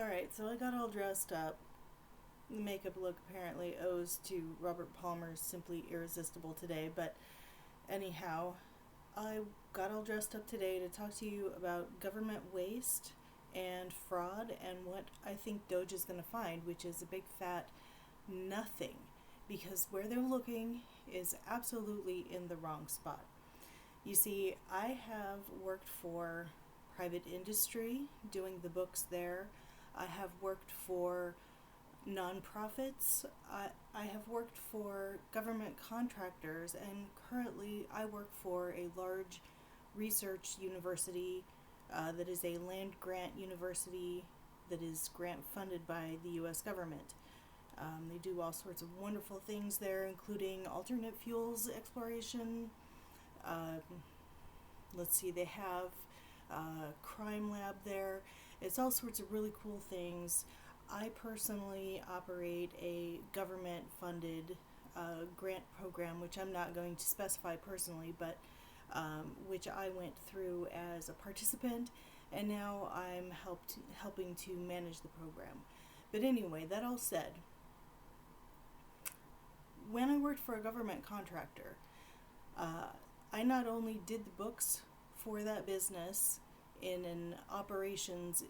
Alright, so I got all dressed up. The makeup look apparently owes to Robert Palmer's Simply Irresistible today, but anyhow, I got all dressed up today to talk to you about government waste and fraud and what I think DOGE is going to find, which is a big fat nothing, because where they're looking is absolutely in the wrong spot. You see, I have worked for private industry doing the books there. I have worked for nonprofits. I have worked for government contractors, and currently I work for a large research university that is a land grant university that is grant funded by the U.S. government. They do all sorts of wonderful things there, including alternate fuels exploration. Uh, let's see, they have a crime lab there. It's all sorts of really cool things. I personally operate a government funded grant program, which I'm not going to specify personally, but which I went through as a participant, and now I'm helping to manage the program. But anyway, that all said, when I worked for a government contractor, I not only did the books for that business in an operations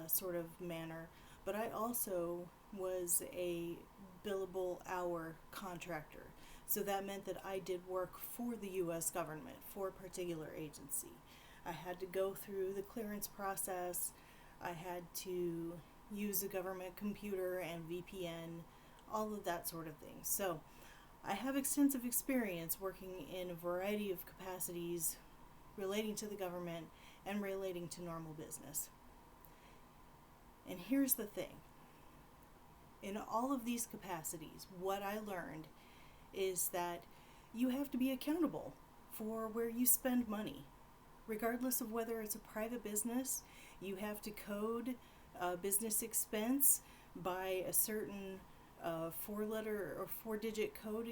sort of manner, but I also was a billable hour contractor. So that meant that I did work for the U.S. government, for a particular agency. I had to go through the clearance process. I had to use a government computer and VPN, all of that sort of thing. So I have extensive experience working in a variety of capacities relating to the government and relating to normal business. And here's the thing. In all of these capacities, what I learned is that you have to be accountable for where you spend money. Regardless of whether it's a private business, you have to code a business expense by a certain four-letter or four-digit code,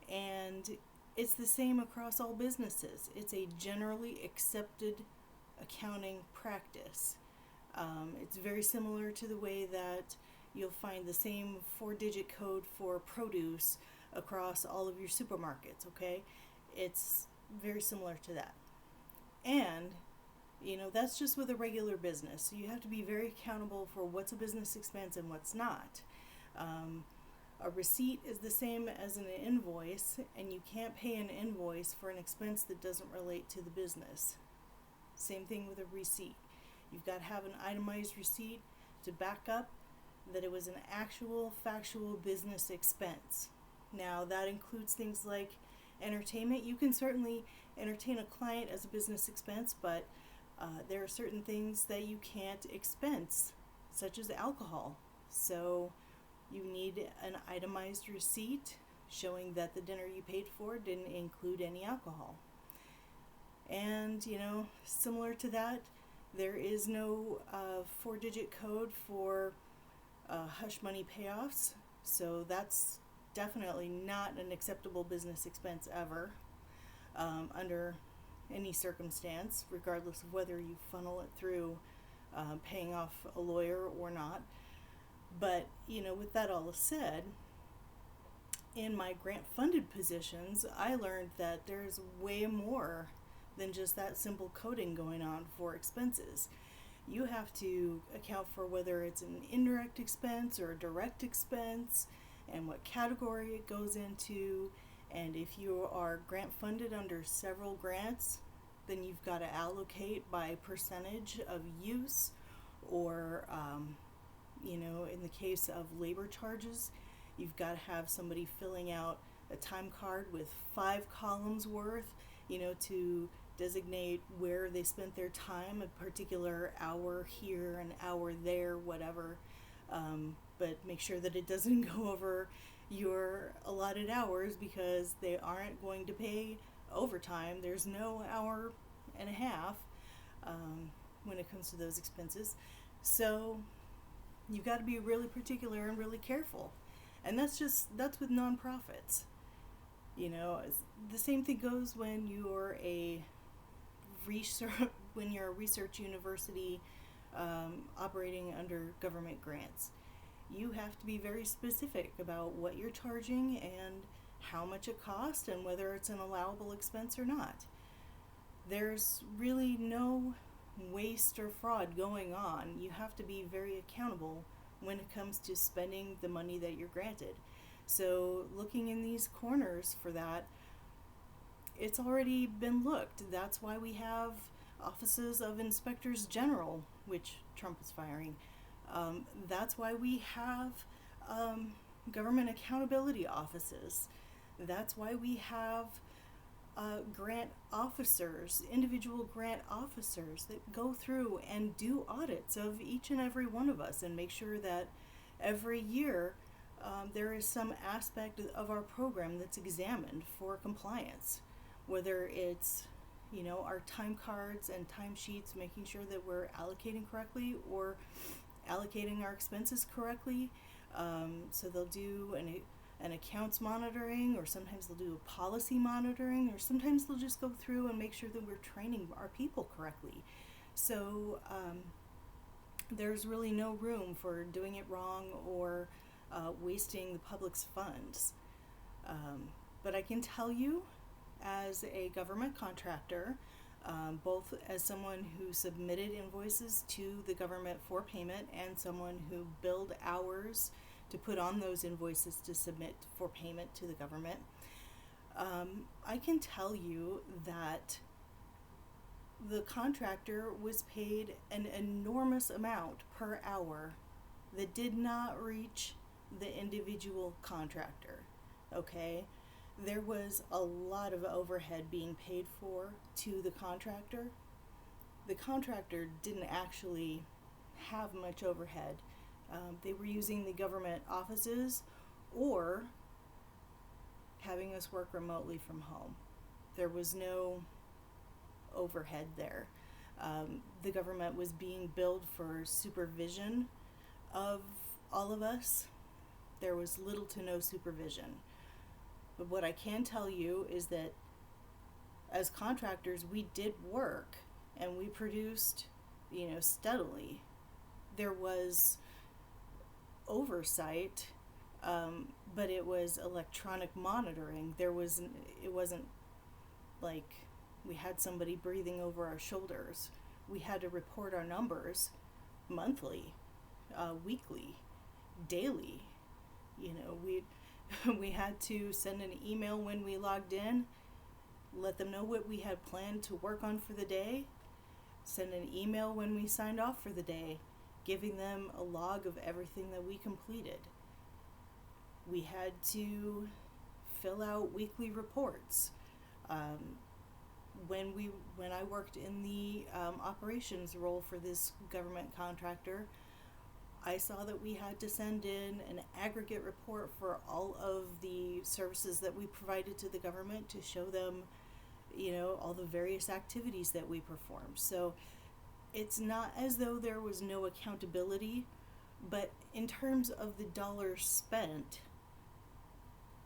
and it's the same across all businesses. It's a generally accepted accounting practice. It's very similar to the way that you'll find the same four-digit code for produce across all of your supermarkets, okay? It's very similar to that. And, that's just with a regular business. So you have to be very accountable for what's a business expense and what's not. A receipt is the same as an invoice, and you can't pay an invoice for an expense that doesn't relate to the business. Same thing with a receipt. You've got to have an itemized receipt to back up that it was an actual, factual business expense. Now, that includes things like entertainment. You can certainly entertain a client as a business expense, but there are certain things that you can't expense, such as alcohol. So you need an itemized receipt showing that the dinner you paid for didn't include any alcohol. And, similar to that, there is no four-digit code for hush money payoffs, so that's definitely not an acceptable business expense ever, under any circumstance, regardless of whether you funnel it through paying off a lawyer or not. But, with that all said, in my grant-funded positions, I learned that there's way more than just that simple coding going on for expenses. You have to account for whether it's an indirect expense or a direct expense, and what category it goes into. And if you are grant funded under several grants, then you've got to allocate by percentage of use, or in the case of labor charges, you've got to have somebody filling out a time card with 5 columns worth, to designate where they spent their time, a particular hour here, an hour there, whatever. But make sure that it doesn't go over your allotted hours, because they aren't going to pay overtime. There's no hour and a half when it comes to those expenses. So you've got to be really particular and really careful. And that's with nonprofits. The same thing goes when you're a research university operating under government grants. You have to be very specific about what you're charging and how much it costs and whether it's an allowable expense or not. There's really no waste or fraud going on. You have to be very accountable when it comes to spending the money that you're granted. So looking in these corners for that, it's already been looked. That's why we have offices of inspectors general, which Trump is firing. That's why we have government accountability offices. That's why we have grant officers, individual grant officers that go through and do audits of each and every one of us and make sure that every year there is some aspect of our program that's examined for compliance, whether it's our time cards and time sheets, making sure that we're allocating correctly or allocating our expenses correctly. So they'll do an accounts monitoring, or sometimes they'll do a policy monitoring, or sometimes they'll just go through and make sure that we're training our people correctly. So there's really no room for doing it wrong or wasting the public's funds. But I can tell you, as a government contractor, both as someone who submitted invoices to the government for payment and someone who billed hours to put on those invoices to submit for payment to the government, I can tell you that the contractor was paid an enormous amount per hour that did not reach the individual contractor. Okay? There was a lot of overhead being paid for to the contractor. The contractor didn't actually have much overhead. They were using the government offices or having us work remotely from home. There was no overhead there. The government was being billed for supervision of all of us. There was little to no supervision. But what I can tell you is that as contractors, we did work and we produced, steadily. There was oversight, but it was electronic monitoring. It wasn't like we had somebody breathing over our shoulders. We had to report our numbers monthly, weekly, daily. We had to send an email when we logged in, let them know what we had planned to work on for the day, send an email when we signed off for the day, giving them a log of everything that we completed. We had to fill out weekly reports. When I worked in the operations role for this government contractor, I saw that we had to send in an aggregate report for all of the services that we provided to the government to show them, all the various activities that we performed. So it's not as though there was no accountability, but in terms of the dollars spent,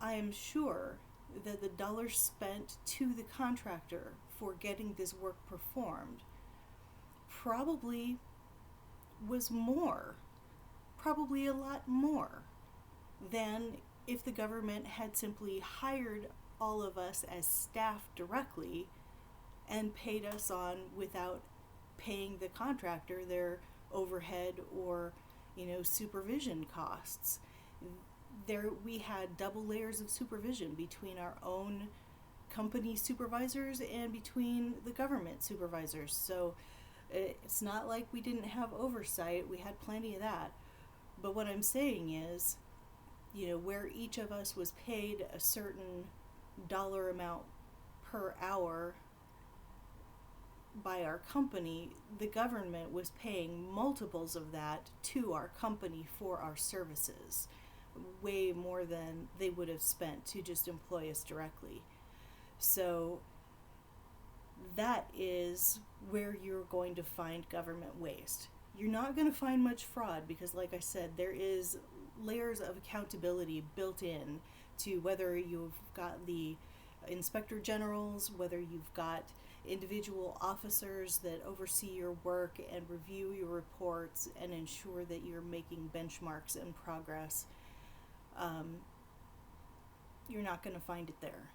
I am sure that the dollars spent to the contractor for getting this work performed probably was more. Probably a lot more than if the government had simply hired all of us as staff directly and paid us on without paying the contractor their overhead or supervision costs. There we had double layers of supervision between our own company supervisors and between the government supervisors. So it's not like we didn't have oversight. We had plenty of that. But what I'm saying is, where each of us was paid a certain dollar amount per hour by our company, the government was paying multiples of that to our company for our services, way more than they would have spent to just employ us directly. So that is where you're going to find government waste. You're not going to find much fraud because, like I said, there is layers of accountability built in to whether you've got the inspector generals, whether you've got individual officers that oversee your work and review your reports and ensure that you're making benchmarks and progress. You're not going to find it there.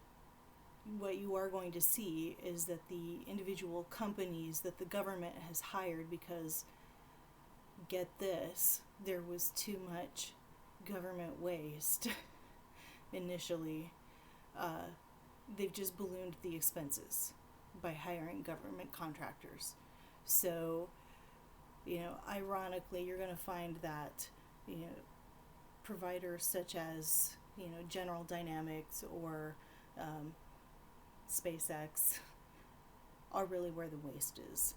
What you are going to see is that the individual companies that the government has hired, because, get this, there was too much government waste initially, they've just ballooned the expenses by hiring government contractors. So, ironically, you're going to find that, providers such as, General Dynamics or SpaceX are really where the waste is.